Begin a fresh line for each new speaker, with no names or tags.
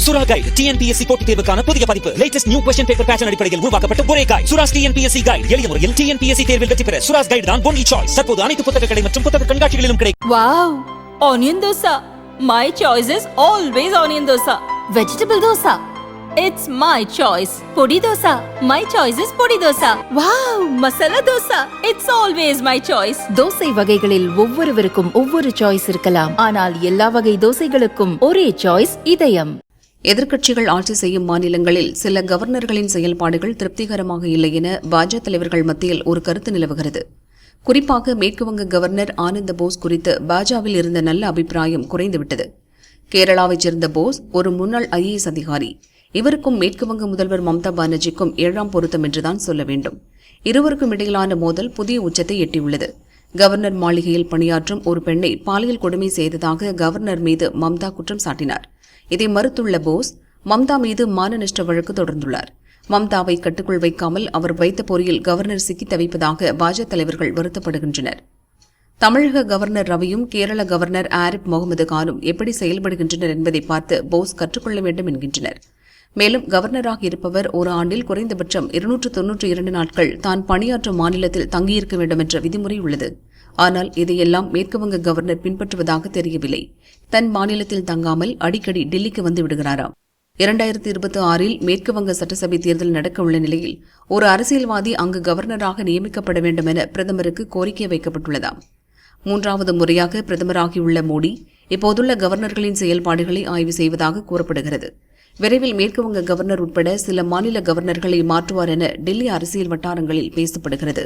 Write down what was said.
சுரா guide TNPSC போட்டித் தேர்வுக்கான புதிய பதிப்பு. Latest new question paper pattern அடிப்படையில் உருவாக்கப்பட்ட ஒரே கைடு. Sura's TNPSC guide. எளிய முறையில் TNPSC தேர்வில் வெற்றி பெற சுராஸ் கைடு தான் ஒன்லி சாய்ஸ். தற்போது அனைத்து புத்தக கடை மற்றும் புத்தக கண்காட்சிகளிலும் கிடைக்கும்.
Wow, onion dosa. My choice is always onion dosa.
Vegetable dosa.
It's my choice. Podi dosa. My choice is podi dosa. Wow, masala dosa. It's always my choice.
Dosa வகைகளில் ஒவ்வொருவருக்கும் ஒவ்வொரு சாய்ஸ் இருக்கலாம், ஆனால் எல்லா வகை தோசைகளுக்கும் ஒரே சாய்ஸ் இதயம்.
எதிர்க்கட்சிகள் ஆட்சி செய்யும் மாநிலங்களில் சில கவர்னர்களின் செயல்பாடுகள் திருப்திகரமாக இல்லை என பாஜக தலைவர்கள் மத்தியில் ஒரு கருத்து நிலவுகிறது. குறிப்பாக மேற்குவங்க கவர்னர் ஆனந்த போஸ் குறித்து பாஜவில் இருந்த நல்ல அபிப்பிராயம் குறைந்துவிட்டது. கேரளாவைச் சேர்ந்த போஸ் ஒரு முன்னாள் IAS அதிகாரி. இவருக்கும் மேற்குவங்க முதல்வர் மம்தா பானர்ஜிக்கும் 7ஆம் பொருத்தம் என்றுதான் சொல்ல வேண்டும். இருவருக்கும் இடையிலான மோதல் புதிய உச்சத்தை எட்டியுள்ளது. கவர்னர் மாளிகையில் பணியாற்றும் ஒரு பெண்ணை பாலியல் கொடுமை செய்ததாக கவர்னர் மீது மம்தா குற்றம் சாட்டினார். இதை மறுத்துள்ள போஸ் மம்தா மீது மான நஷ்ட வழக்கு தொடர்ந்துள்ளார். மம்தாவை கட்டுக்குள் வைக்காமல் அவர் வைத்த பொறியில் கவர்னர் சிக்கித் தவிப்பதாக பாஜக தலைவர்கள் வருத்தப்படுகின்றனர். தமிழக கவர்னர் ரவியும் கேரள கவர்னர் ஆரிப் முகமது கானும் எப்படி செயல்படுகின்றனர் என்பதை பார்த்து போஸ் கற்றுக்கொள்ள வேண்டும் என்கின்றனர். மேலும் கவர்னராக இருப்பவர் ஒரு ஆண்டில் குறைந்தபட்சம் 292 நாட்கள் தான் பணியாற்றும் மாநிலத்தில் தங்கியிருக்க வேண்டும் என்ற விதிமுறை உள்ளது. ஆனால் இதையெல்லாம் மேற்குவங்க கவர்னர் பின்பற்றுவதாக தெரியவில்லை. தன் மாநிலத்தில் தங்காமல் அடிக்கடி டெல்லிக்கு வந்து விடுகிறாராம். 2026இல் மேற்குவங்க சட்டசபை தேர்தல் நடக்க உள்ள நிலையில் ஒரு அரசியல்வாதி அங்கு கவர்னராக நியமிக்கப்பட வேண்டும் என பிரதமருக்கு கோரிக்கை வைக்கப்பட்டுள்ளதாம். 3வது முறையாக பிரதமராகியுள்ள மோடி இப்போதுள்ள கவர்னர்களின் செயல்பாடுகளை ஆய்வு செய்வதாக கூறப்படுகிறது. விரைவில் மேற்குவங்க கவர்னர் உட்பட சில மாநில கவர்னர்களை மாற்றுவார் என டெல்லி அரசியல் வட்டாரங்களில் பேசப்படுகிறது.